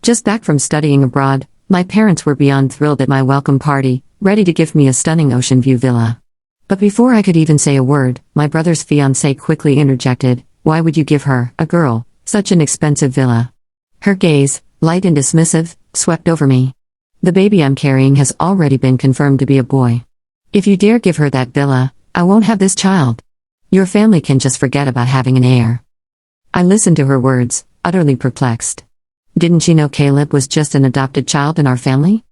Just back from studying abroad, my parents were beyond thrilled at my welcome party, ready to give me a stunning ocean view villa. But before I could even say a word, my brother's fiance quickly interjected, "Why would you give her, a girl, such an expensive villa?" Her gaze, light and dismissive, swept over me. "The baby I'm carrying has already been confirmed to be a boy. If you dare give her that villa, I won't have this child. Your family can just forget about having an heir." I listened to her words, utterly perplexed. Didn't she know Caleb was just an adopted child in our family?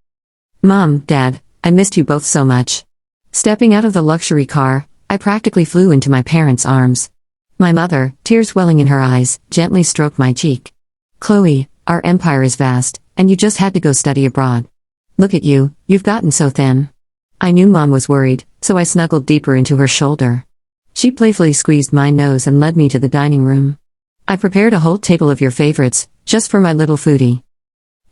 "Mom, Dad, I missed you both so much." Stepping out of the luxury car, I practically flew into my parents' arms. My mother, tears welling in her eyes, gently stroked my cheek. "Chloe, our empire is vast, and you just had to go study abroad. Look at you, you've gotten so thin." I knew Mom was worried, so I snuggled deeper into her shoulder. She playfully squeezed my nose and led me to the dining room. "I prepared a whole table of your favorites, just for my little foodie."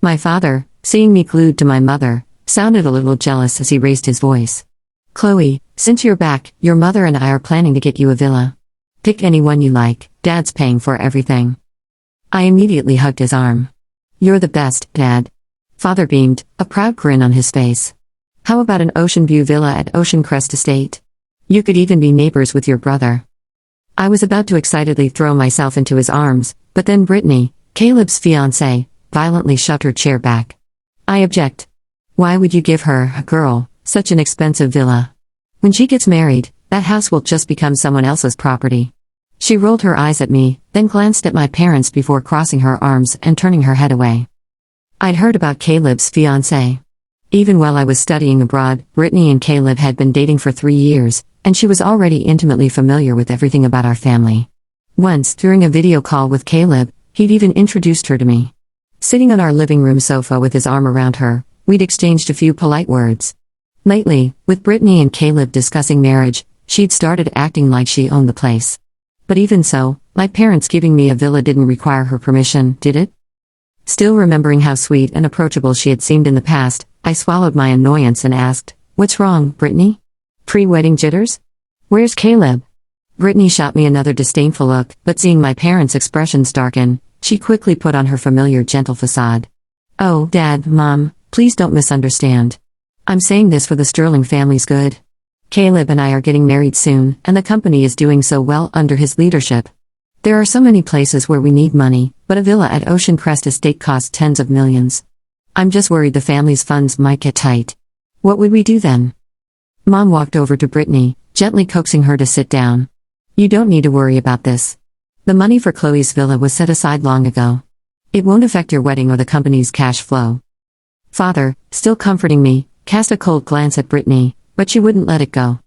My father, seeing me glued to my mother, sounded a little jealous as he raised his voice. "Chloe, since you're back, your mother and I are planning to get you a villa. Pick any one you like, Dad's paying for everything." I immediately hugged his arm. "You're the best, Dad." Father beamed, a proud grin on his face. "How about an ocean view villa at Ocean Crest Estate? You could even be neighbors with your brother." I was about to excitedly throw myself into his arms, but then Brittany, Caleb's fiancée, violently shoved her chair back. "I object. Why would you give her, a girl, such an expensive villa? When she gets married, that house will just become someone else's property." She rolled her eyes at me, then glanced at my parents before crossing her arms and turning her head away. I'd heard about Caleb's fiancée. Even while I was studying abroad, Brittany and Caleb had been dating for 3 years, and she was already intimately familiar with everything about our family. Once, during a video call with Caleb, he'd even introduced her to me. Sitting on our living room sofa with his arm around her, we'd exchanged a few polite words. Lately, with Brittany and Caleb discussing marriage, she'd started acting like she owned the place. But even so, my parents giving me a villa didn't require her permission, did it? Still remembering how sweet and approachable she had seemed in the past, I swallowed my annoyance and asked, "What's wrong, Brittany? Pre-wedding jitters? Where's Caleb?" Brittany shot me another disdainful look, but seeing my parents' expressions darken, she quickly put on her familiar gentle facade. "Oh, Dad, Mom, please don't misunderstand. I'm saying this for the Sterling family's good. Caleb and I are getting married soon, and the company is doing so well under his leadership. There are so many places where we need money, but a villa at Ocean Crest Estate costs tens of millions. I'm just worried the family's funds might get tight. What would we do then?" Mom walked over to Brittany, gently coaxing her to sit down. "You don't need to worry about this. The money for Chloe's villa was set aside long ago. It won't affect your wedding or the company's cash flow." Father, still comforting me, cast a cold glance at Brittany, but she wouldn't let it go.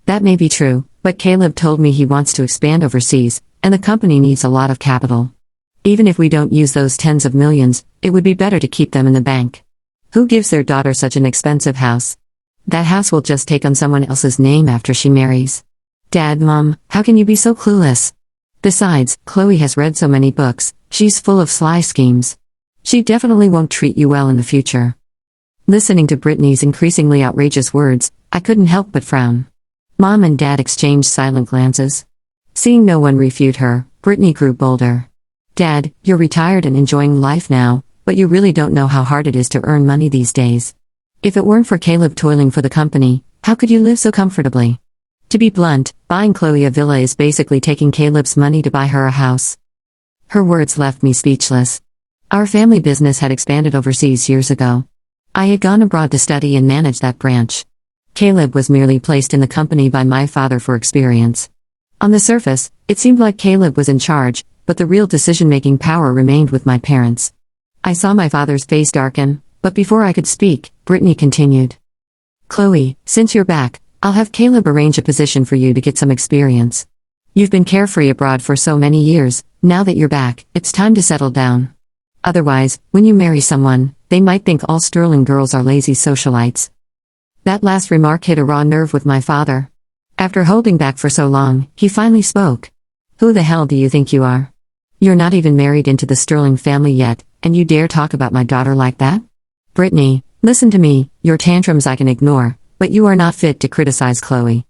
"That may be true, but Caleb told me he wants to expand overseas, and the company needs a lot of capital. Even if we don't use those tens of millions, it would be better to keep them in the bank. Who gives their daughter such an expensive house? That house will just take on someone else's name after she marries. Dad, Mom, how can you be so clueless? Besides, Chloe has read so many books, she's full of sly schemes. She definitely won't treat you well in the future." Listening to Brittany's increasingly outrageous words, I couldn't help but frown. Mom and Dad exchanged silent glances. Seeing no one refute her, Brittany grew bolder. "Dad, you're retired and enjoying life now, but you really don't know how hard it is to earn money these days. If it weren't for Caleb toiling for the company, how could you live so comfortably? To be blunt, buying Chloe a villa is basically taking Caleb's money to buy her a house." Her words left me speechless. Our family business had expanded overseas years ago. I had gone abroad to study and manage that branch. Caleb was merely placed in the company by my father for experience. On the surface, it seemed like Caleb was in charge, but the real decision-making power remained with my parents. I saw my father's face darken, but before I could speak, Brittany continued. "Chloe, since you're back, I'll have Caleb arrange a position for you to get some experience. You've been carefree abroad for so many years, now that you're back, it's time to settle down. Otherwise, when you marry someone, they might think all Sterling girls are lazy socialites." That last remark hit a raw nerve with my father. After holding back for so long, he finally spoke. "Who the hell do you think you are? You're not even married into the Sterling family yet, and you dare talk about my daughter like that? Brittany, listen to me, your tantrums I can ignore, but you are not fit to criticize Chloe."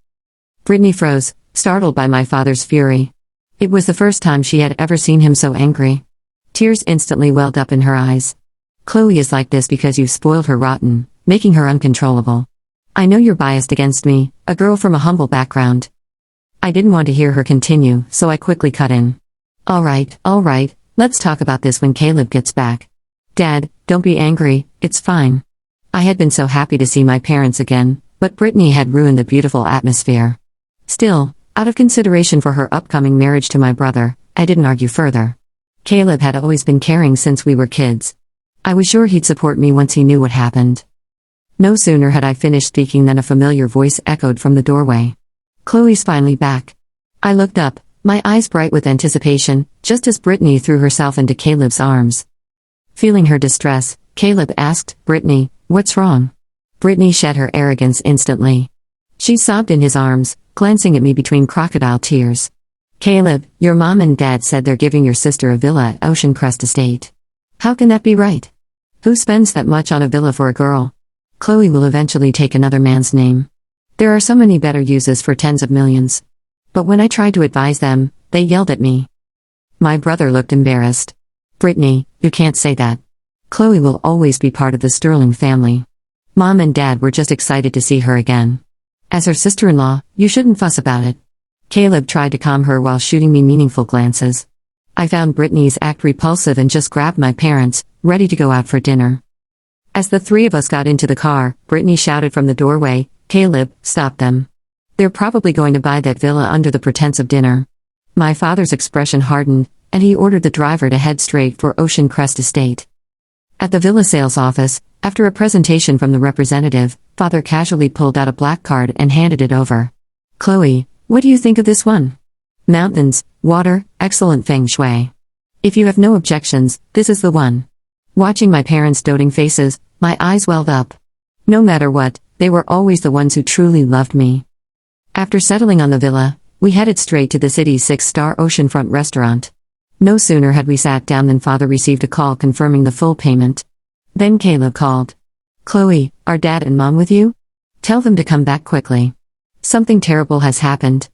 Brittany froze, startled by my father's fury. It was the first time she had ever seen him so angry. Tears instantly welled up in her eyes. Chloe is like this because you've spoiled her rotten, making her uncontrollable. I know you're biased against me, a girl from a humble background. I didn't want to hear her continue, so I quickly cut in. Alright, let's talk about this when Caleb gets back. Dad, don't be angry, it's fine. I had been so happy to see my parents again, but Brittany had ruined the beautiful atmosphere. Still, out of consideration for her upcoming marriage to my brother, I didn't argue further. Caleb had always been caring since we were kids. I was sure he'd support me once he knew what happened. No sooner had I finished speaking than a familiar voice echoed from the doorway. Chloe's finally back. I looked up, my eyes bright with anticipation, just as Brittany threw herself into Caleb's arms. Feeling her distress, Caleb asked, "Brittany, what's wrong?" Brittany shed her arrogance instantly. She sobbed in his arms, glancing at me between crocodile tears. "Caleb, your mom and dad said they're giving your sister a villa at Ocean Crest Estate. How can that be right? Who spends that much on a villa for a girl? Chloe will eventually take another man's name. There are so many better uses for tens of millions." But when I tried to advise them, they yelled at me. My brother looked embarrassed. "Brittany, you can't say that. Chloe will always be part of the Sterling family. Mom and Dad were just excited to see her again. As her sister-in-law, you shouldn't fuss about it." Caleb tried to calm her while shooting me meaningful glances. I found Brittany's act repulsive and just grabbed my parents, ready to go out for dinner. As the three of us got into the car, Brittany shouted from the doorway, "Caleb, stop them. They're probably going to buy that villa under the pretense of dinner." My father's expression hardened, and he ordered the driver to head straight for Ocean Crest Estate. At the villa sales office, after a presentation from the representative, Father casually pulled out a black card and handed it over. "Chloe, what do you think of this one? Mountains, water, excellent feng shui. If you have no objections, this is the one." Watching my parents' doting faces, my eyes welled up. No matter what, they were always the ones who truly loved me. After settling on the villa, we headed straight to the city's 6-star oceanfront restaurant. No sooner had we sat down than Father received a call confirming the full payment. Then Caleb called. "Chloe, are Dad and Mom with you? Tell them to come back quickly. Something terrible has happened."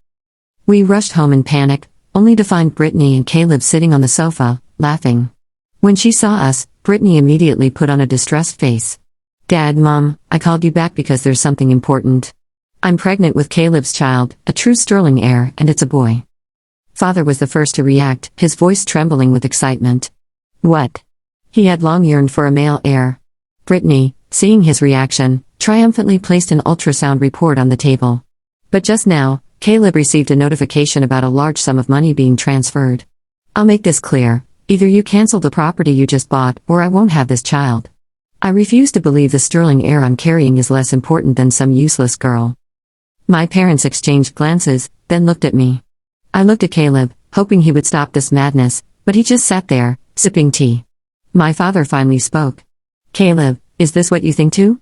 We rushed home in panic, only to find Brittany and Caleb sitting on the sofa, laughing. When she saw us, Brittany immediately put on a distressed face. "Dad, Mom, I called you back because there's something important. I'm pregnant with Caleb's child, a true Sterling heir, and it's a boy." Father was the first to react, his voice trembling with excitement. "What?" He had long yearned for a male heir. Brittany, seeing his reaction, triumphantly placed an ultrasound report on the table. But just now, Caleb received a notification about a large sum of money being transferred. "I'll make this clear. Either you cancel the property you just bought, or I won't have this child. I refuse to believe the Sterling heir I'm carrying is less important than some useless girl." My parents exchanged glances, then looked at me. I looked at Caleb, hoping he would stop this madness, but he just sat there, sipping tea. My father finally spoke. "Caleb, is this what you think too?"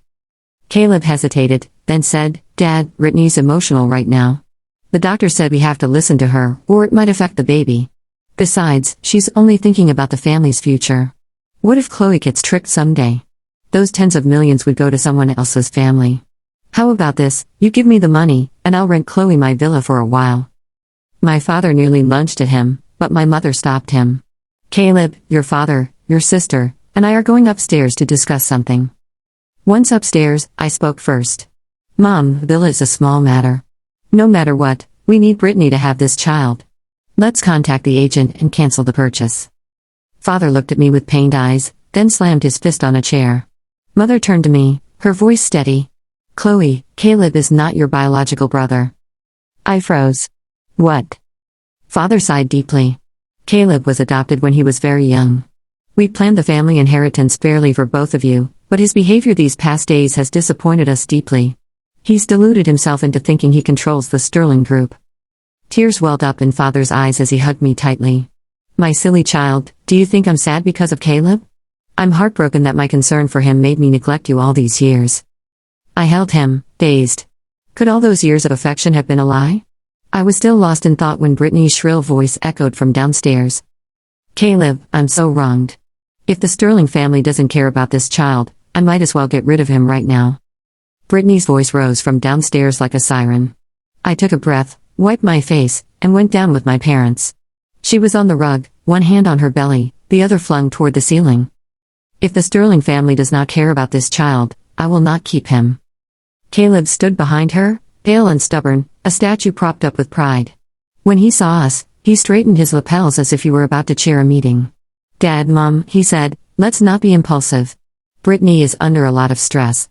Caleb hesitated, then said, "Dad, Brittany's emotional right now. The doctor said we have to listen to her, or it might affect the baby. Besides, she's only thinking about the family's future. What if Chloe gets tricked someday? Those tens of millions would go to someone else's family. How about this, you give me the money, and I'll rent Chloe my villa for a while." My father nearly lunged at him, but my mother stopped him. "Caleb, your father, your sister, and I are going upstairs to discuss something." Once upstairs, I spoke first. "Mom, the villa is a small matter. No matter what, we need Brittany to have this child. Let's contact the agent and cancel the purchase." Father looked at me with pained eyes, then slammed his fist on a chair. Mother turned to me, her voice steady. "Chloe, Caleb is not your biological brother." I froze. "What?" Father sighed deeply. "Caleb was adopted when he was very young. We planned the family inheritance fairly for both of you, but his behavior these past days has disappointed us deeply. He's deluded himself into thinking he controls the Sterling group." Tears welled up in Father's eyes as he hugged me tightly. "My silly child, do you think I'm sad because of Caleb? I'm heartbroken that my concern for him made me neglect you all these years." I held him, dazed. Could all those years of affection have been a lie? I was still lost in thought when Brittany's shrill voice echoed from downstairs. "Caleb, I'm so wronged. If the Sterling family doesn't care about this child, I might as well get rid of him right now." Brittany's voice rose from downstairs like a siren. I took a breath, wiped my face, and went down with my parents. She was on the rug, one hand on her belly, the other flung toward the ceiling. If the Sterling family does not care about this child, I will not keep him. Caleb stood behind her, pale and stubborn, a statue propped up with pride. When he saw us, he straightened his lapels as if he were about to chair a meeting. Dad, Mom, he said, let's not be impulsive. Brittany is under a lot of stress.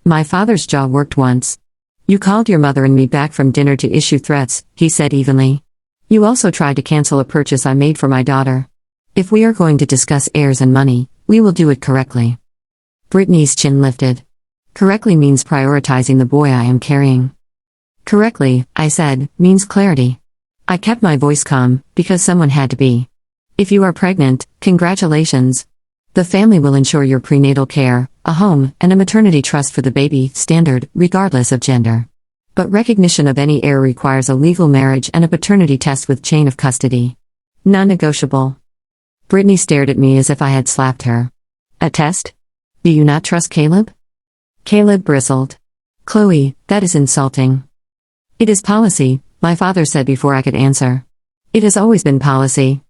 My father's jaw worked once. You called your mother and me back from dinner to issue threats, he said evenly. You also tried to cancel a purchase I made for my daughter. If we are going to discuss heirs and money, we will do it correctly. Brittany's chin lifted. Correctly means prioritizing the boy I am carrying. Correctly, I said, means clarity. I kept my voice calm, because someone had to be. If you are pregnant, congratulations. The family will ensure your prenatal care, a home, and a maternity trust for the baby, standard, regardless of gender. But recognition of any heir requires a legal marriage and a paternity test with chain of custody. Non-negotiable. Brittany stared at me as if I had slapped her. A test? Do you not trust Caleb? Caleb bristled. Chloe, that is insulting. It is policy, my father said before I could answer. It has always been policy.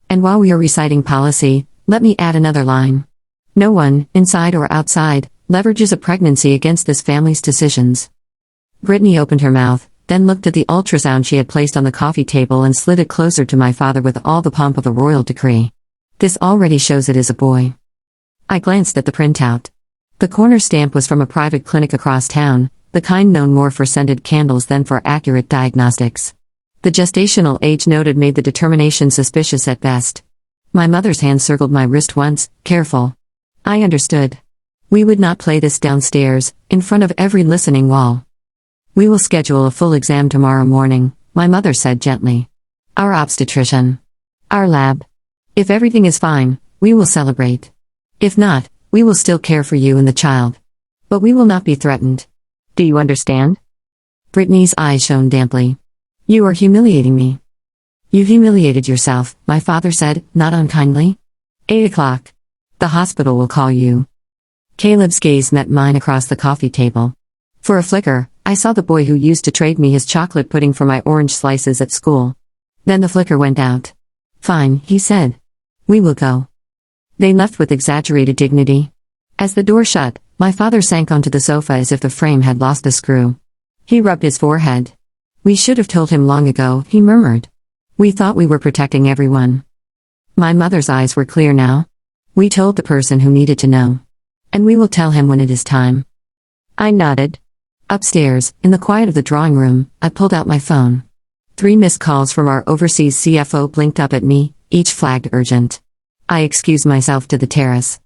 And while we are reciting policy, let me add another line. No one, inside or outside, leverages a pregnancy against this family's decisions. Brittany opened her mouth, then looked at the ultrasound she had placed on the coffee table and slid it closer to my father with all the pomp of a royal decree. This already shows it is a boy. I glanced at the printout. The corner stamp was from a private clinic across town, the kind known more for scented candles than for accurate diagnostics. The gestational age noted made the determination suspicious at best. My mother's hand circled my wrist once, careful. I understood. We would not play this downstairs, in front of every listening wall. We will schedule a full exam tomorrow morning, my mother said gently. Our obstetrician. Our lab. If everything is fine, we will celebrate. If not, we will still care for you and the child. But we will not be threatened. Do you understand? Brittany's eyes shone damply. You are humiliating me. You humiliated yourself, my father said, not unkindly. 8 o'clock. The hospital will call you. Caleb's gaze met mine across the coffee table. For a flicker, I saw the boy who used to trade me his chocolate pudding for my orange slices at school. Then the flicker went out. Fine, he said. We will go. They left with exaggerated dignity. As the door shut, my father sank onto the sofa as if the frame had lost a screw. He rubbed his forehead. We should have told him long ago, he murmured. We thought we were protecting everyone. My mother's eyes were clear now. We told the person who needed to know. And we will tell him when it is time. I nodded. Upstairs, in the quiet of the drawing room, I pulled out my phone. 3 missed calls from our overseas CFO blinked up at me, each flagged urgent. I excused myself to the terrace.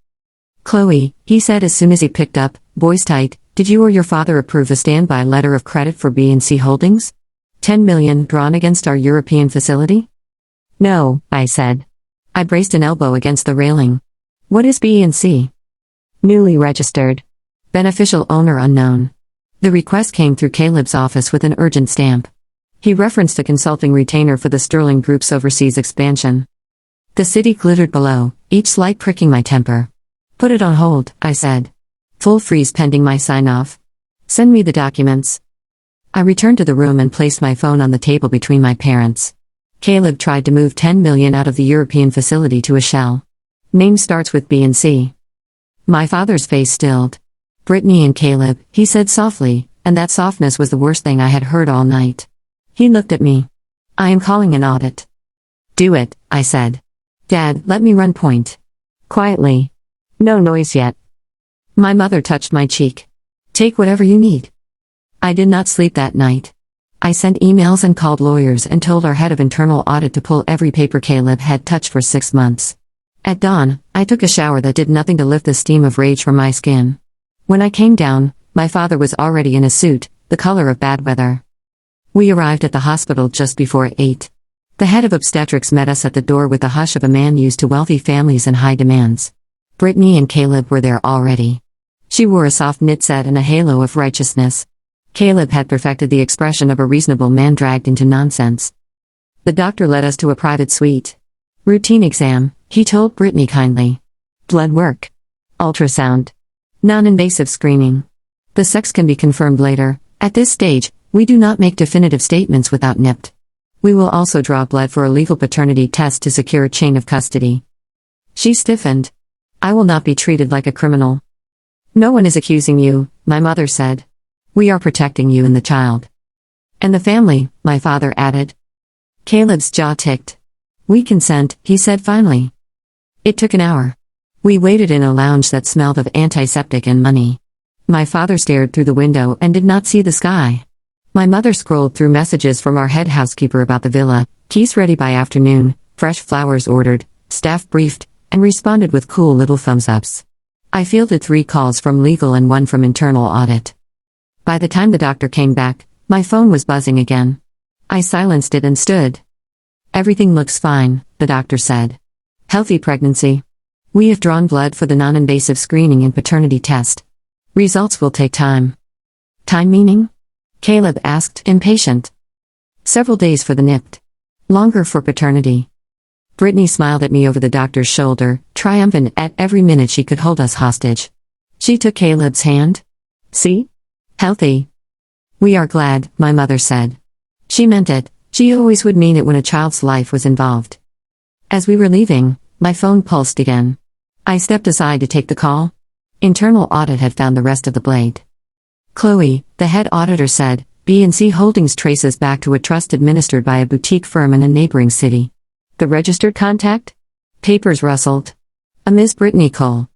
Chloe, he said as soon as he picked up, voice tight, did you or your father approve a standby letter of credit for B&C Holdings? 10 million drawn against our European facility? No, I said. I braced an elbow against the railing. What is B&C? Newly registered. Beneficial owner unknown. The request came through Caleb's office with an urgent stamp. He referenced a consulting retainer for the Sterling Group's overseas expansion. The city glittered below, each slight pricking my temper. Put it on hold, I said. Full freeze pending my sign-off. Send me the documents. I returned to the room and placed my phone on the table between my parents. Caleb tried to move 10 million out of the European facility to a shell. Name starts with B and C. My father's face stilled. Brittany and Caleb, he said softly, and that softness was the worst thing I had heard all night. He looked at me. I am calling an audit. Do it, I said. Dad, let me run point. Quietly. No noise yet. My mother touched my cheek. Take whatever you need. I did not sleep that night. I sent emails and called lawyers and told our head of internal audit to pull every paper Caleb had touched for 6 months. At dawn, I took a shower that did nothing to lift the steam of rage from my skin. When I came down, my father was already in a suit, the color of bad weather. We arrived at the hospital just before 8. The head of obstetrics met us at the door with the hush of a man used to wealthy families and high demands. Brittany and Caleb were there already. She wore a soft knit set and a halo of righteousness. Caleb had perfected the expression of a reasonable man dragged into nonsense. The doctor led us to a private suite. Routine exam, he told Brittany kindly. Blood work. Ultrasound. Non-invasive screening. The sex can be confirmed later. At this stage, we do not make definitive statements without NIPT. We will also draw blood for a legal paternity test to secure a chain of custody. She stiffened. I will not be treated like a criminal. No one is accusing you, my mother said. We are protecting you and the child. And the family, my father added. Caleb's jaw ticked. We consent, he said finally. It took an hour. We waited in a lounge that smelled of antiseptic and money. My father stared through the window and did not see the sky. My mother scrolled through messages from our head housekeeper about the villa, keys ready by afternoon, fresh flowers ordered, staff briefed, and responded with cool little thumbs-ups. I fielded 3 calls from legal and 1 from internal audit. By the time the doctor came back, my phone was buzzing again. I silenced it and stood. Everything looks fine, the doctor said. Healthy pregnancy. We have drawn blood for the non-invasive screening and paternity test. Results will take time. Time meaning? Caleb asked, impatient. Several days for the NIPT. Longer for paternity. Brittany smiled at me over the doctor's shoulder, triumphant at every minute she could hold us hostage. She took Caleb's hand. See? Healthy. We are glad, my mother said. She meant it. She always would mean it when a child's life was involved. As we were leaving, my phone pulsed again. I stepped aside to take the call. Internal audit had found the rest of the blade. Chloe, the head auditor said, B&C Holdings traces back to a trust administered by a boutique firm in a neighboring city. The registered contact? Papers rustled. A Ms. Brittany Cole.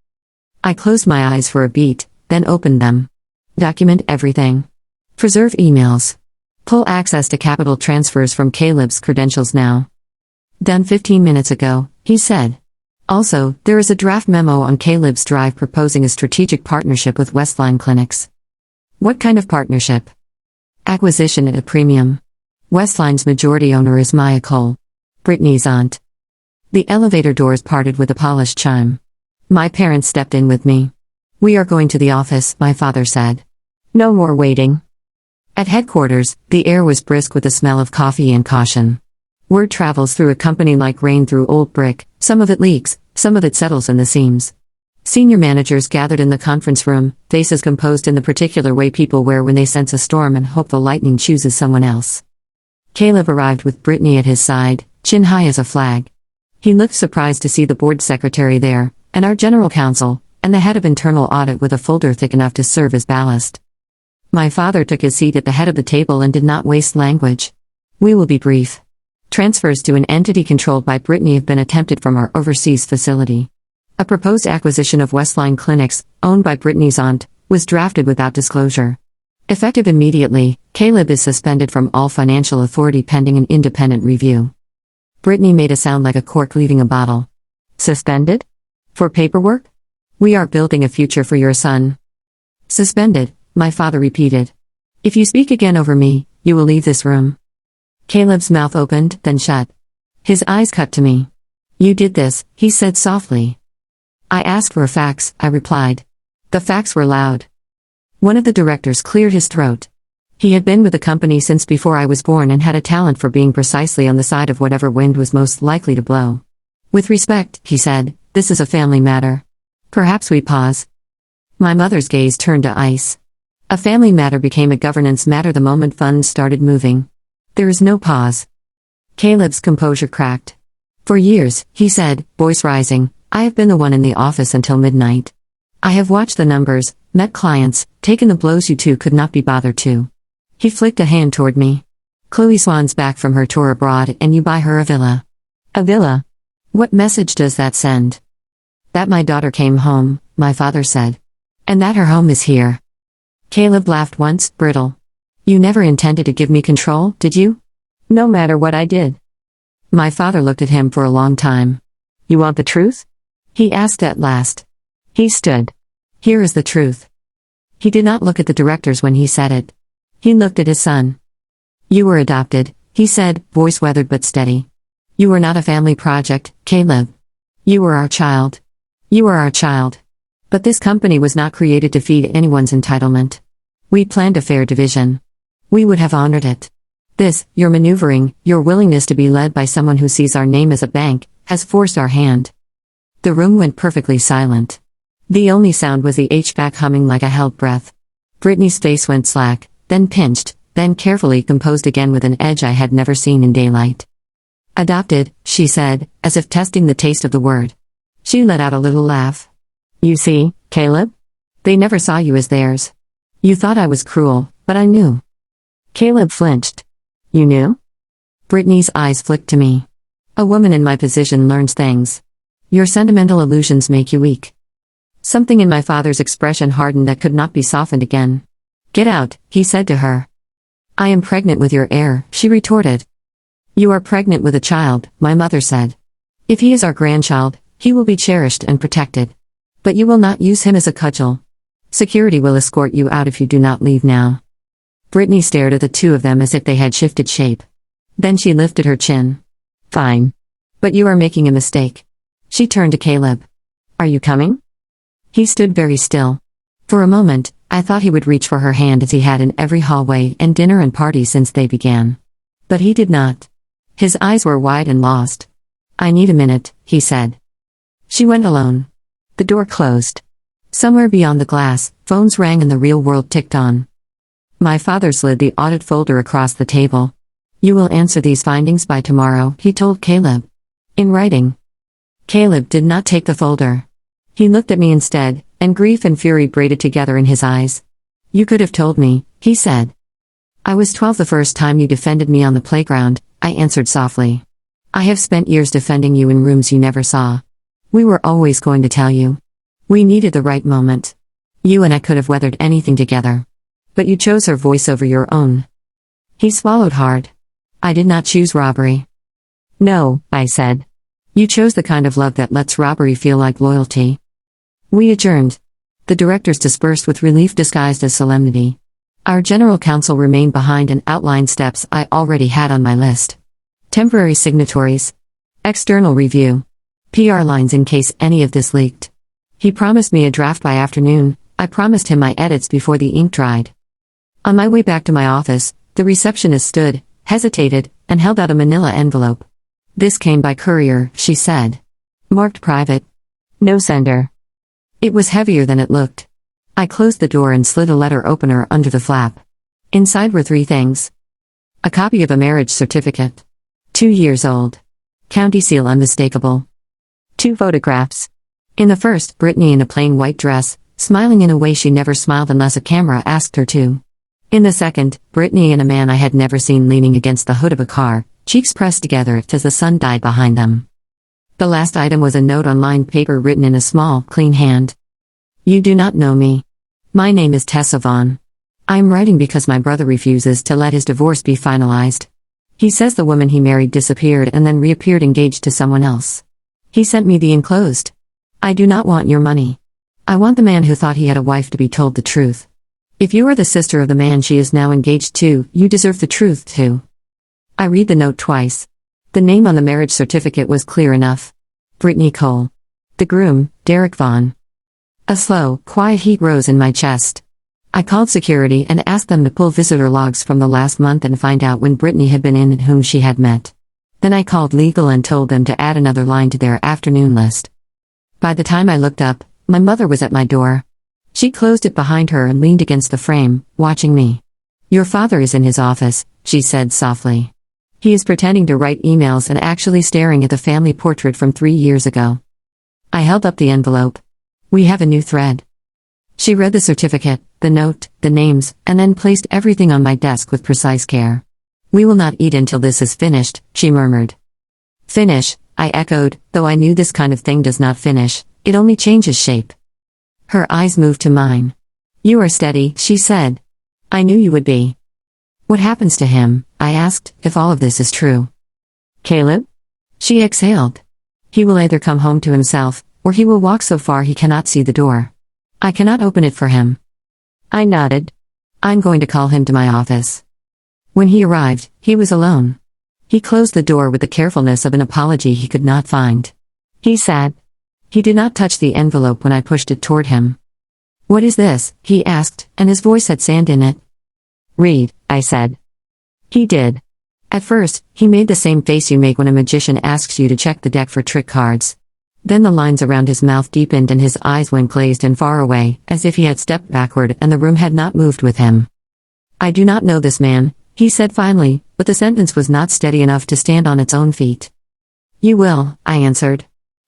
I closed my eyes for a beat, then opened them. Document everything. Preserve emails. Pull access to capital transfers from Caleb's credentials now. Done 15 minutes ago, he said. Also, there is a draft memo on Caleb's drive proposing a strategic partnership with Westline Clinics. What kind of partnership? Acquisition at a premium. Westline's majority owner is Maya Cole, Brittany's aunt. The elevator doors parted with a polished chime. My parents stepped in with me. We are going to the office, my father said. No more waiting. At headquarters, the air was brisk with the smell of coffee and caution. Word travels through a company like rain through old brick, some of it leaks, some of it settles in the seams. Senior managers gathered in the conference room, faces composed in the particular way people wear when they sense a storm and hope the lightning chooses someone else. Caleb arrived with Brittany at his side, chin high as a flag. He looked surprised to see the board secretary there, and our general counsel, and the head of internal audit with a folder thick enough to serve as ballast. My father took his seat at the head of the table and did not waste language. We will be brief. Transfers to an entity controlled by Brittany have been attempted from our overseas facility. A proposed acquisition of Westline Clinics, owned by Brittany's aunt, was drafted without disclosure. Effective immediately, Caleb is suspended from all financial authority pending an independent review. Brittany made a sound like a cork leaving a bottle. Suspended? For paperwork? We are building a future for your son. Suspended, my father repeated. If you speak again over me, you will leave this room. Caleb's mouth opened, then shut. His eyes cut to me. You did this, he said softly. I asked for a fax, I replied. The facts were loud. One of the directors cleared his throat. He had been with the company since before I was born and had a talent for being precisely on the side of whatever wind was most likely to blow. With respect, he said, this is a family matter. Perhaps we pause. My mother's gaze turned to ice. A family matter became a governance matter the moment funds started moving. There is no pause. Caleb's composure cracked. For years, he said, voice rising, I have been the one in the office until midnight. I have watched the numbers, met clients, taken the blows you two could not be bothered to. He flicked a hand toward me. Chloe Swan's back from her tour abroad and you buy her a villa. A villa? What message does that send? That my daughter came home, my father said. And that her home is here. Caleb laughed once, brittle. You never intended to give me control, did you? No matter what I did. My father looked at him for a long time. You want the truth? He asked at last. He stood. Here is the truth. He did not look at the directors when he said it. He looked at his son. You were adopted, he said, voice weathered but steady. You were not a family project, Caleb. You were our child. You are our child. But this company was not created to feed anyone's entitlement. We planned a fair division. We would have honored it. This, your maneuvering, your willingness to be led by someone who sees our name as a bank, has forced our hand. The room went perfectly silent. The only sound was the HVAC humming like a held breath. Brittany's face went slack, then pinched, then carefully composed again with an edge I had never seen in daylight. Adopted, she said, as if testing the taste of the word. She let out a little laugh. You see, Caleb? They never saw you as theirs. You thought I was cruel, but I knew. Caleb flinched. You knew? Brittany's eyes flicked to me. A woman in my position learns things. Your sentimental illusions make you weak. Something in my father's expression hardened that could not be softened again. Get out, he said to her. I am pregnant with your heir, she retorted. You are pregnant with a child, my mother said. If he is our grandchild, he will be cherished and protected. But you will not use him as a cudgel. Security will escort you out if you do not leave now. Brittany stared at the two of them as if they had shifted shape. Then she lifted her chin. Fine. But you are making a mistake. She turned to Caleb. Are you coming? He stood very still. For a moment, I thought he would reach for her hand as he had in every hallway and dinner and party since they began. But he did not. His eyes were wide and lost. I need a minute, he said. She went alone. The door closed. Somewhere beyond the glass, phones rang and the real world ticked on. My father slid the audit folder across the table. You will answer these findings by tomorrow, he told Caleb. In writing. Caleb did not take the folder. He looked at me instead, and grief and fury braided together in his eyes. You could have told me, he said. I was 12 the first time you defended me on the playground, I answered softly. I have spent years defending you in rooms you never saw. We were always going to tell you. We needed the right moment. You and I could have weathered anything together. But you chose her voice over your own. He swallowed hard. I did not choose robbery. No, I said. You chose the kind of love that lets robbery feel like loyalty. We adjourned. The directors dispersed with relief disguised as solemnity. Our general counsel remained behind and outlined steps I already had on my list. Temporary signatories. External review. PR lines in case any of this leaked. He promised me a draft by afternoon. I promised him my edits before the ink dried. On my way back to my office, the receptionist stood, hesitated, and held out a manila envelope. This came by courier, she said. Marked private. No sender. It was heavier than it looked. I closed the door and slid a letter opener under the flap. Inside were 3 things. A copy of a marriage certificate. 2 years old. County seal unmistakable. 2 photographs. In the first, Brittany in a plain white dress, smiling in a way she never smiled unless a camera asked her to. In the second, Brittany and a man I had never seen leaning against the hood of a car, cheeks pressed together as the sun died behind them. The last item was a note on lined paper written in a small, clean hand. You do not know me. My name is Tessa Vaughn. I am writing because my brother refuses to let his divorce be finalized. He says the woman he married disappeared and then reappeared engaged to someone else. He sent me the enclosed. I do not want your money. I want the man who thought he had a wife to be told the truth. If you are the sister of the man she is now engaged to, you deserve the truth too. I read the note twice. The name on the marriage certificate was clear enough. Brittany Cole. The groom, Derek Vaughn. A slow, quiet heat rose in my chest. I called security and asked them to pull visitor logs from the last month and find out when Brittany had been in and whom she had met. Then I called legal and told them to add another line to their afternoon list. By the time I looked up, my mother was at my door. She closed it behind her and leaned against the frame, watching me. Your father is in his office, she said softly. He is pretending to write emails and actually staring at the family portrait from 3 years ago. I held up the envelope. We have a new thread. She read the certificate, the note, the names, and then placed everything on my desk with precise care. We will not eat until this is finished, she murmured. Finish, I echoed, though I knew this kind of thing does not finish, it only changes shape. Her eyes moved to mine. You are steady, she said. I knew you would be. What happens to him, I asked, if all of this is true? Caleb? She exhaled. He will either come home to himself, or he will walk so far he cannot see the door. I cannot open it for him. I nodded. I'm going to call him to my office. When he arrived, he was alone. He closed the door with the carefulness of an apology he could not find. He sat. He did not touch the envelope when I pushed it toward him. What is this? He asked, and his voice had sand in it. Read, I said. He did. At first, he made the same face you make when a magician asks you to check the deck for trick cards. Then the lines around his mouth deepened and his eyes went glazed and far away, as if he had stepped backward and the room had not moved with him. I do not know this man, he said finally, but the sentence was not steady enough to stand on its own feet. You will, I answered.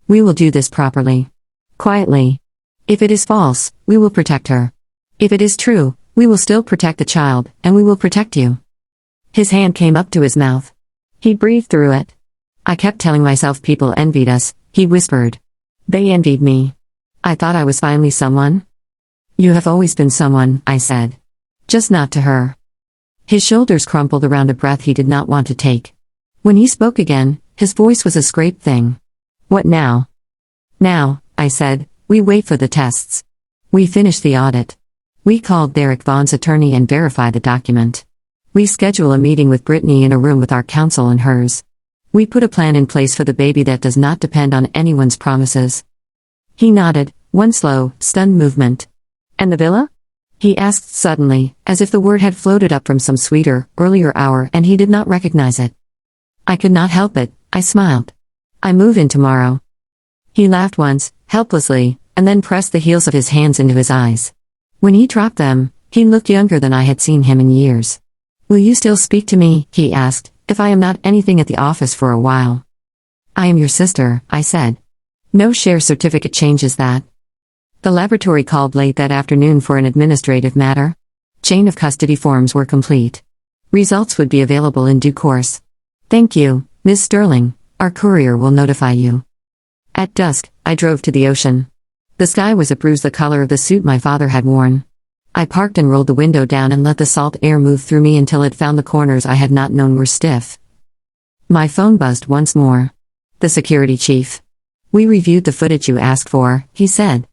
We will do this properly. Quietly. If it is false, we will protect her. If it is true, we will still protect the child, and we will protect you. His hand came up to his mouth. He breathed through it. I kept telling myself people envied us, he whispered. They envied me. I thought I was finally someone. You have always been someone, I said. Just not to her. His shoulders crumpled around a breath he did not want to take. When he spoke again, his voice was a scraped thing. What now? Now, I said, we wait for the tests. We finish the audit. We called Derek Vaughn's attorney and verify the document. We schedule a meeting with Brittany in a room with our counsel and hers. We put a plan in place for the baby that does not depend on anyone's promises. He nodded, one slow, stunned movement. And the villa? He asked suddenly, as if the word had floated up from some sweeter, earlier hour and he did not recognize it. I could not help it, I smiled. I move in tomorrow. He laughed once, helplessly, and then pressed the heels of his hands into his eyes. When he dropped them, he looked younger than I had seen him in years. Will you still speak to me, he asked, if I am not anything at the office for a while? I am your sister, I said. No share certificate changes that. The laboratory called late that afternoon for an administrative matter. Chain of custody forms were complete. Results would be available in due course. Thank you, Ms. Sterling, our courier will notify you. At dusk, I drove to the ocean. The sky was a bruise the color of the suit my father had worn. I parked and rolled the window down and let the salt air move through me until it found the corners I had not known were stiff. My phone buzzed once more. The security chief. We reviewed the footage you asked for, he said.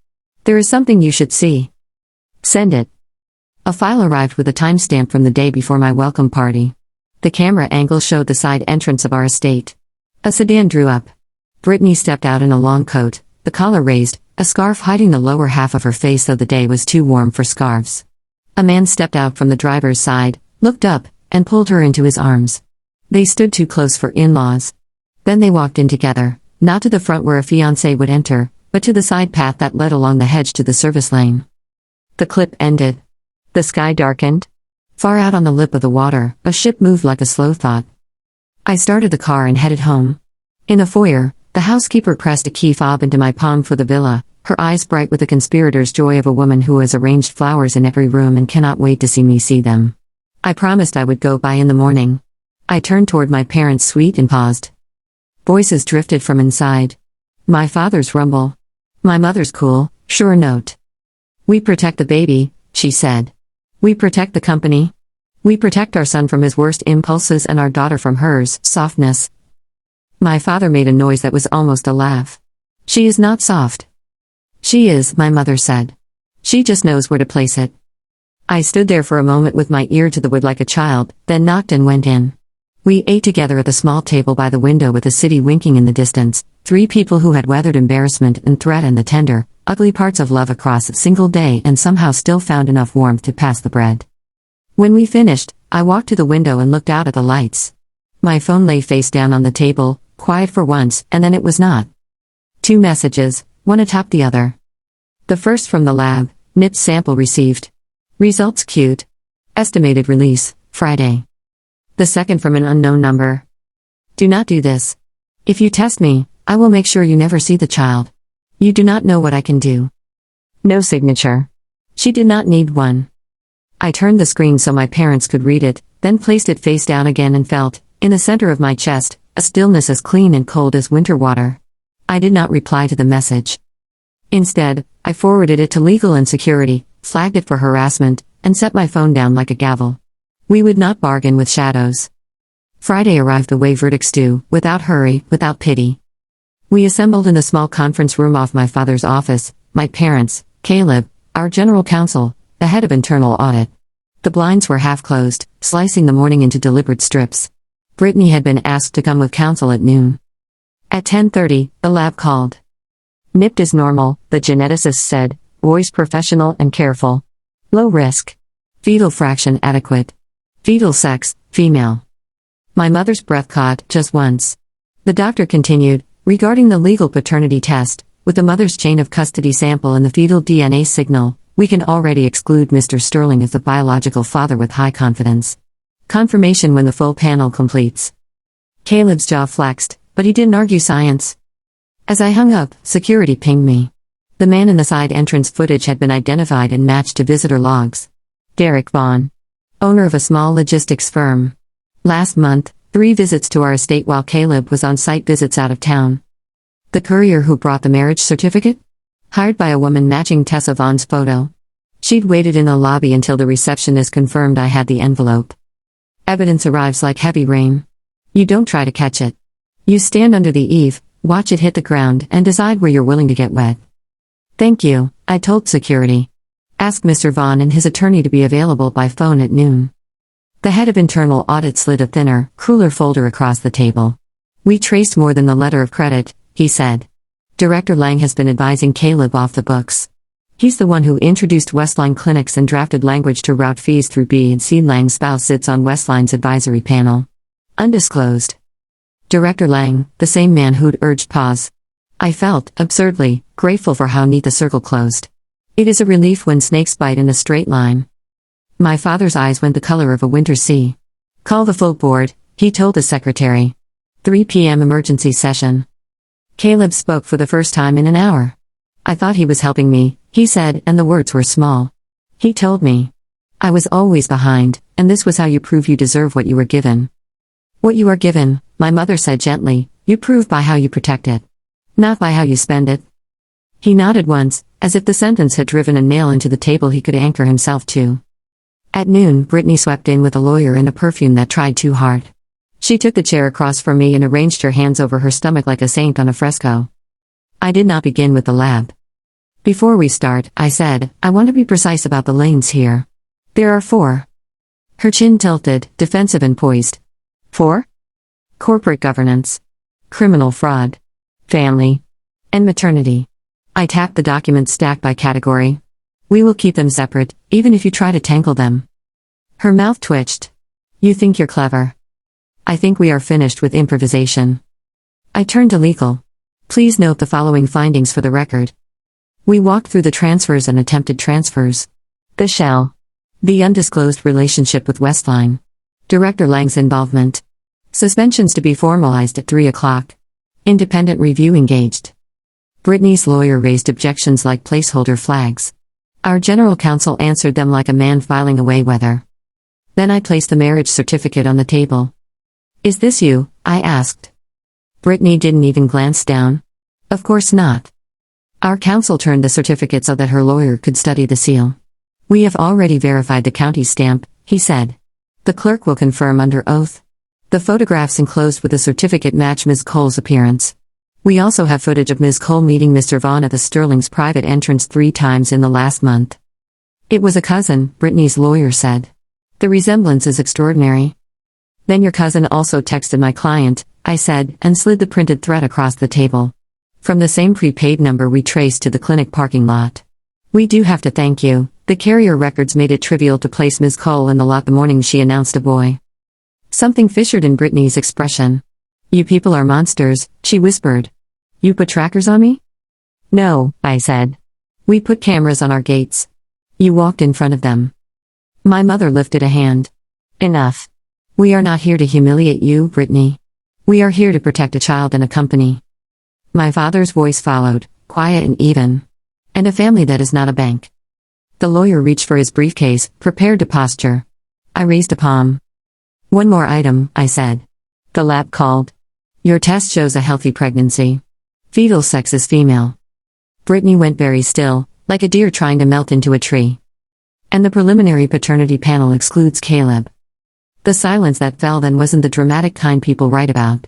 There is something you should see. Send it. A file arrived with a timestamp from the day before my welcome party. The camera angle showed the side entrance of our estate. A sedan drew up. Brittany stepped out in a long coat, the collar raised, a scarf hiding the lower half of her face though the day was too warm for scarves. A man stepped out from the driver's side, looked up, and pulled her into his arms. They stood too close for in-laws. Then they walked in together, not to the front where a fiance would enter, but to the side path that led along the hedge to the service lane. The clip ended. The sky darkened. Far out on the lip of the water, a ship moved like a slow thought. I started the car and headed home. In the foyer, the housekeeper pressed a key fob into my palm for the villa, her eyes bright with the conspirator's joy of a woman who has arranged flowers in every room and cannot wait to see me see them. I promised I would go by in the morning. I turned toward my parents' suite and paused. Voices drifted from inside. My father's rumble. My mother's cool, sure note. We protect the baby, she said. We protect the company. We protect our son from his worst impulses and our daughter from hers, softness. My father made a noise that was almost a laugh. She is not soft. She is, my mother said. She just knows where to place it. I stood there for a moment with my ear to the wood like a child, then knocked and went in. We ate together at the small table by the window with the city winking in the distance, three people who had weathered embarrassment and threat and the tender, ugly parts of love across a single day and somehow still found enough warmth to pass the bread. When we finished, I walked to the window and looked out at the lights. My phone lay face down on the table, quiet for once, and then it was not. 2 messages, one atop the other. The first from the lab, NIPS sample received. Results queued. Estimated release, Friday. The second from an unknown number. Do not do this. If you test me, I will make sure you never see the child. You do not know what I can do. No signature. She did not need one. I turned the screen so my parents could read it, then placed it face down again and felt, in the center of my chest, a stillness as clean and cold as winter water. I did not reply to the message. Instead, I forwarded it to legal and security, flagged it for harassment, and set my phone down like a gavel. We would not bargain with shadows. Friday arrived the way verdicts do, without hurry, without pity. We assembled in the small conference room off my father's office, my parents, Caleb, our general counsel, the head of internal audit. The blinds were half closed, slicing the morning into deliberate strips. Brittany had been asked to come with counsel at noon. At 10:30, the lab called. NIPT is normal, the geneticist said, voice professional and careful. Low risk. Fetal fraction adequate. Fetal sex, female. My mother's breath caught, just once. The doctor continued, regarding the legal paternity test, with the mother's chain of custody sample and the fetal DNA signal, we can already exclude Mr. Sterling as the biological father with high confidence. Confirmation when the full panel completes. Caleb's jaw flexed, but he didn't argue science. As I hung up, security pinged me. The man in the side entrance footage had been identified and matched to visitor logs. Derek Vaughn, owner of a small logistics firm. Last month, 3 visits to our estate while Caleb was on site visits out of town. The courier who brought the marriage certificate? Hired by a woman matching Tessa Vaughn's photo. She'd waited in the lobby until the receptionist confirmed I had the envelope. Evidence arrives like heavy rain. You don't try to catch it. You stand under the eave, watch it hit the ground, and decide where you're willing to get wet. Thank you, I told security. Ask Mr. Vaughn and his attorney to be available by phone at noon. The head of internal audit slid a thinner, crueler folder across the table. We traced more than the letter of credit, he said. Director Lang has been advising Caleb off the books. He's the one who introduced Westline clinics and drafted language to route fees through B&C. Lang's spouse sits on Westline's advisory panel. Undisclosed. Director Lang, the same man who'd urged pause. I felt, absurdly, grateful for how neat the circle closed. It is a relief when snakes bite in a straight line. My father's eyes went the color of a winter sea. Call the full board, he told the secretary. 3 p.m. emergency session. Caleb spoke for the first time in an hour. I thought he was helping me, he said, and the words were small. He told me. I was always behind, and this was how you prove you deserve what you were given. What you are given, my mother said gently, you prove by how you protect it. Not by how you spend it. He nodded once, as if the sentence had driven a nail into the table he could anchor himself to. At noon, Brittany swept in with a lawyer and a perfume that tried too hard. She took the chair across from me and arranged her hands over her stomach like a saint on a fresco. I did not begin with the lab. Before we start, I said, I want to be precise about the lanes here. There are 4. Her chin tilted, defensive and poised. 4? Corporate governance. Criminal fraud. Family. And maternity. I tapped the documents stacked by category. We will keep them separate, even if you try to tangle them. Her mouth twitched. You think you're clever. I think we are finished with improvisation. I turned to legal. Please note the following findings for the record. We walked through the transfers and attempted transfers. The shell. The undisclosed relationship with Westline. Director Lang's involvement. Suspensions to be formalized at 3 o'clock. Independent review engaged. Brittany's lawyer raised objections like placeholder flags. Our general counsel answered them like a man filing away weather. Then I placed the marriage certificate on the table. Is this you? I asked. Brittany didn't even glance down. Of course not. Our counsel turned the certificate so that her lawyer could study the seal. We have already verified the county stamp, he said. The clerk will confirm under oath. The photographs enclosed with the certificate match Ms. Cole's appearance. We also have footage of Ms. Cole meeting Mr. Vaughn at the Sterling's private entrance 3 times in the last month. It was a cousin, Brittany's lawyer said. The resemblance is extraordinary. Then your cousin also texted my client, I said, and slid the printed thread across the table. From the same prepaid number we traced to the clinic parking lot. We do have to thank you. The carrier records made it trivial to place Ms. Cole in the lot the morning she announced a boy. Something fissured in Brittany's expression. You people are monsters, she whispered. You put trackers on me? No, I said. We put cameras on our gates. You walked in front of them. My mother lifted a hand. Enough. We are not here to humiliate you, Brittany. We are here to protect a child and a company. My father's voice followed, quiet and even. And a family that is not a bank. The lawyer reached for his briefcase, prepared to posture. I raised a palm. One more item, I said. The lab called. Your test shows a healthy pregnancy. Fetal sex is female. Brittany went very still, like a deer trying to melt into a tree. And the preliminary paternity panel excludes Caleb. The silence that fell then wasn't the dramatic kind people write about.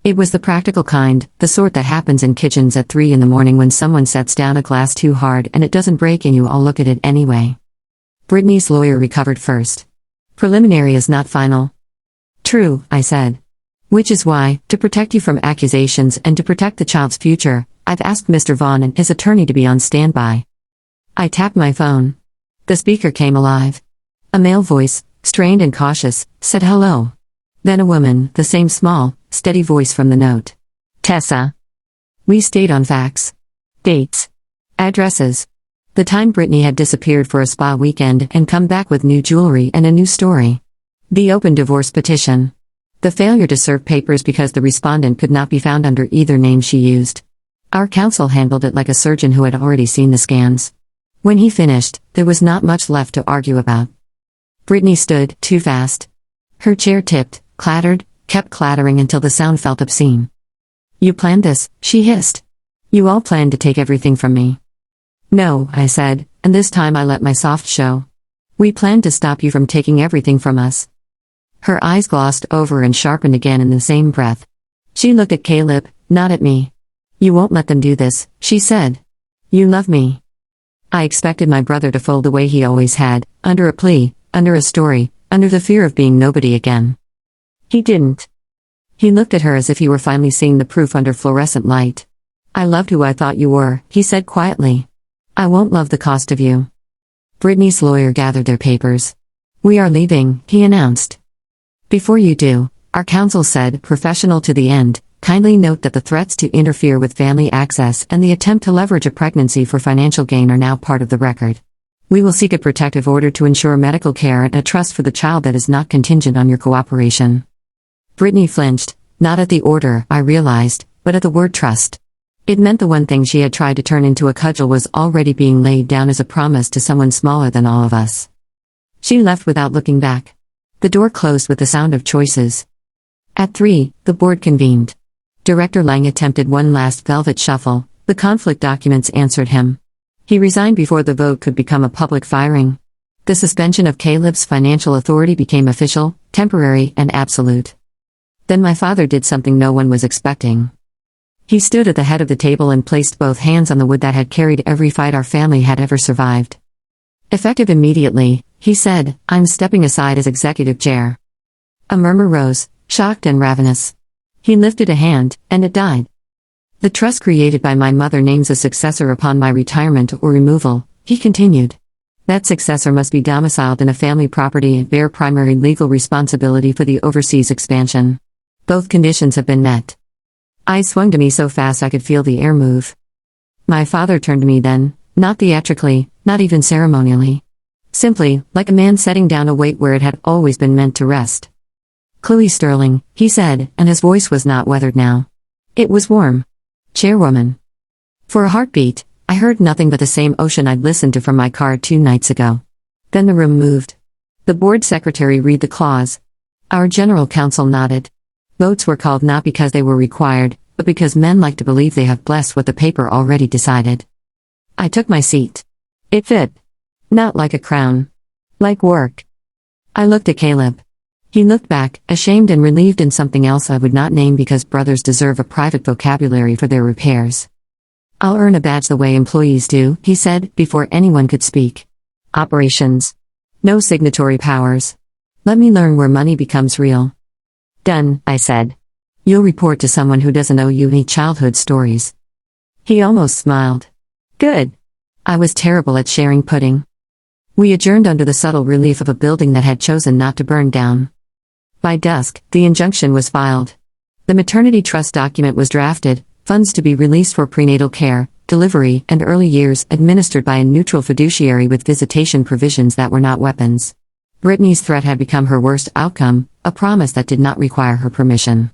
It was the practical kind, the sort that happens in kitchens at 3 in the morning when someone sets down a glass too hard and it doesn't break and you all look at it anyway. Brittany's lawyer recovered first. Preliminary is not final. True, I said. Which is why, to protect you from accusations and to protect the child's future, I've asked Mr. Vaughn and his attorney to be on standby. I tapped my phone. The speaker came alive. A male voice, strained and cautious, said hello. Then a woman, the same small, steady voice from the note. Tessa. We stayed on facts. Dates. Addresses. The time Brittany had disappeared for a spa weekend and come back with new jewelry and a new story. The open divorce petition. The failure to serve papers because the respondent could not be found under either name she used. Our counsel handled it like a surgeon who had already seen the scans. When he finished, there was not much left to argue about. Brittany stood, too fast. Her chair tipped, clattered, kept clattering until the sound felt obscene. "You planned this," she hissed. "You all planned to take everything from me." "No," I said, and this time I let my soft show. "We planned to stop you from taking everything from us." Her eyes glossed over and sharpened again in the same breath. She looked at Caleb, not at me. "You won't let them do this," she said. "You love me." I expected my brother to fold the way he always had, under a plea, under a story, under the fear of being nobody again. He didn't. He looked at her as if he were finally seeing the proof under fluorescent light. "I loved who I thought you were," he said quietly. "I won't love the cost of you." Brittany's lawyer gathered their papers. "We are leaving," he announced. "Before you do," our counsel said, professional to the end, "kindly note that the threats to interfere with family access and the attempt to leverage a pregnancy for financial gain are now part of the record. We will seek a protective order to ensure medical care and a trust for the child that is not contingent on your cooperation." Brittany flinched, not at the order, I realized, but at the word trust. It meant the one thing she had tried to turn into a cudgel was already being laid down as a promise to someone smaller than all of us. She left without looking back. The door closed with the sound of choices. At 3, the board convened. Director Lang attempted one last velvet shuffle. The conflict documents answered him. He resigned before the vote could become a public firing. The suspension of Caleb's financial authority became official, temporary, and absolute. Then my father did something no one was expecting. He stood at the head of the table and placed both hands on the wood that had carried every fight our family had ever survived. "Effective immediately," he said, "I'm stepping aside as executive chair." A murmur rose, shocked and ravenous. He lifted a hand, and it died. "The trust created by my mother names a successor upon my retirement or removal," he continued. "That successor must be domiciled in a family property and bear primary legal responsibility for the overseas expansion. Both conditions have been met." Eyes swung to me so fast I could feel the air move. My father turned to me then, not theatrically, not even ceremonially. Simply, like a man setting down a weight where it had always been meant to rest. "Chloe Sterling," he said, and his voice was not weathered now. It was warm. "Chairwoman." For a heartbeat, I heard nothing but the same ocean I'd listened to from my car 2 nights ago. Then the room moved. The board secretary read the clause. Our general counsel nodded. Votes were called not because they were required, but because men like to believe they have blessed what the paper already decided. I took my seat. It fit. Not like a crown. Like work. I looked at Caleb. He looked back, ashamed and relieved in something else I would not name because brothers deserve a private vocabulary for their repairs. "I'll earn a badge the way employees do," he said, before anyone could speak. "Operations. No signatory powers. Let me learn where money becomes real." "Done," I said. "You'll report to someone who doesn't owe you any childhood stories." He almost smiled. "Good." I was terrible at sharing pudding. We adjourned under the subtle relief of a building that had chosen not to burn down. By dusk, the injunction was filed. The maternity trust document was drafted, funds to be released for prenatal care, delivery, and early years administered by a neutral fiduciary with visitation provisions that were not weapons. Brittany's threat had become her worst outcome, a promise that did not require her permission.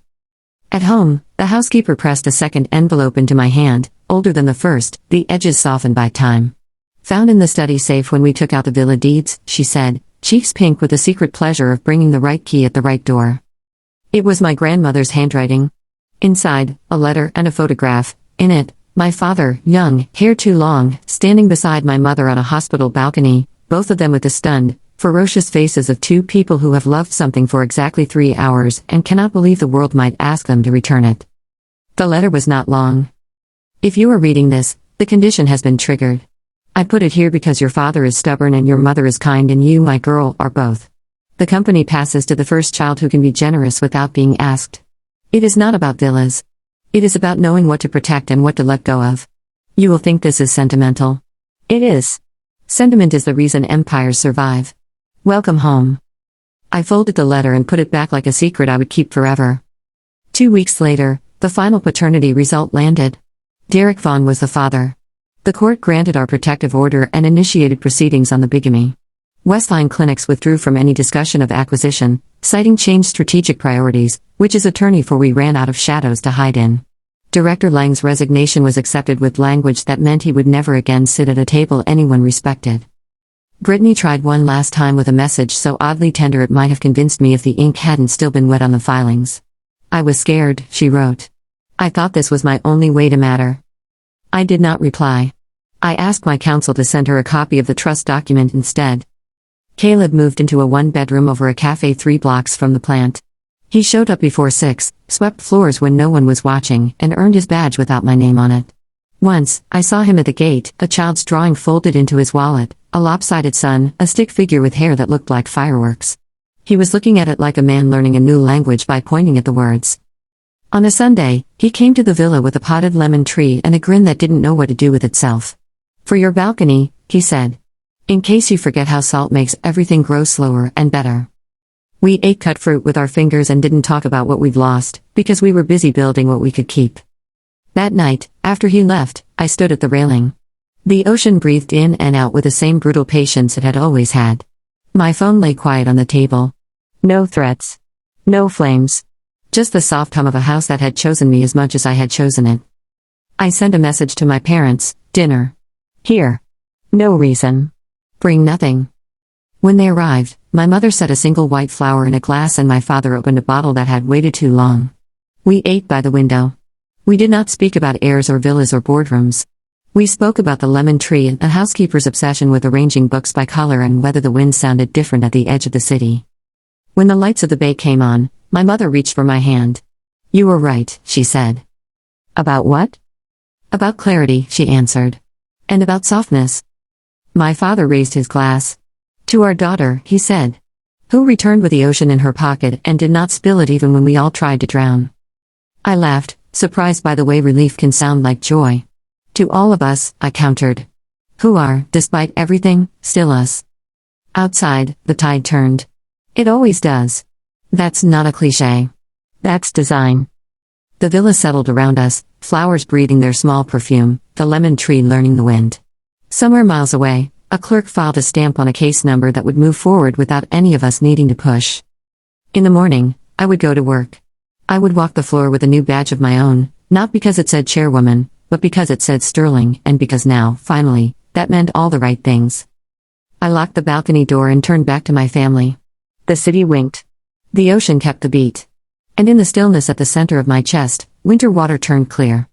At home, the housekeeper pressed a second envelope into my hand, older than the first, the edges softened by time. "Found in the study safe when we took out the villa deeds," she said, cheeks pink with the secret pleasure of bringing the right key at the right door. It was my grandmother's handwriting. Inside, a letter and a photograph. In it, my father, young, hair too long, standing beside my mother on a hospital balcony, both of them with the stunned, ferocious faces of 2 people who have loved something for exactly 3 hours and cannot believe the world might ask them to return it. The letter was not long. "If you are reading this, the condition has been triggered. I put it here because your father is stubborn and your mother is kind and you, my girl, are both. The company passes to the first child who can be generous without being asked. It is not about villas. It is about knowing what to protect and what to let go of. You will think this is sentimental. It is. Sentiment is the reason empires survive. Welcome home." I folded the letter and put it back like a secret I would keep forever. 2 weeks later, the final paternity result landed. Derek Vaughn was the father. The court granted our protective order and initiated proceedings on the bigamy. Westline Clinics withdrew from any discussion of acquisition, citing changed strategic priorities, which is attorney for we ran out of shadows to hide in. Director Lang's resignation was accepted with language that meant he would never again sit at a table anyone respected. Brittany tried one last time with a message so oddly tender it might have convinced me if the ink hadn't still been wet on the filings. I was scared, she wrote. I thought this was my only way to matter. I did not reply. I asked my counsel to send her a copy of the trust document instead. Caleb moved into a one-bedroom over a cafe 3 blocks from the plant. He showed up before 6, swept floors when no one was watching, and earned his badge without my name on it. Once, I saw him at the gate, a child's drawing folded into his wallet, a lopsided sun, a stick figure with hair that looked like fireworks. He was looking at it like a man learning a new language by pointing at the words. On a Sunday, he came to the villa with a potted lemon tree and a grin that didn't know what to do with itself. For your balcony, he said. In case you forget how salt makes everything grow slower and better. We ate cut fruit with our fingers and didn't talk about what we've lost, because we were busy building what we could keep. That night, after he left, I stood at the railing. The ocean breathed in and out with the same brutal patience it had always had. My phone lay quiet on the table. No threats. No flames. Just the soft hum of a house that had chosen me as much as I had chosen it. I sent a message to my parents, dinner. Here. No reason. Bring nothing. When they arrived, my mother set a single white flower in a glass and my father opened a bottle that had waited too long. We ate by the window. We did not speak about heirs or villas or boardrooms. We spoke about the lemon tree and a housekeeper's obsession with arranging books by color and whether the wind sounded different at the edge of the city. When the lights of the bay came on, my mother reached for my hand. You were right, she said. About what? About clarity, she answered. And about softness. My father raised his glass. To our daughter, he said. Who returned with the ocean in her pocket and did not spill it even when we all tried to drown. I laughed, surprised by the way relief can sound like joy. To all of us, I countered. Who are, despite everything, still us. Outside, the tide turned. It always does. That's not a cliché. That's design. The villa settled around us, flowers breathing their small perfume, the lemon tree learning the wind. Somewhere miles away, a clerk filed a stamp on a case number that would move forward without any of us needing to push. In the morning, I would go to work. I would walk the floor with a new badge of my own, not because it said chairwoman, but because it said Sterling, and because now, finally, that meant all the right things. I locked the balcony door and turned back to my family. The city winked. The ocean kept the beat. And in the stillness at the center of my chest, winter water turned clear.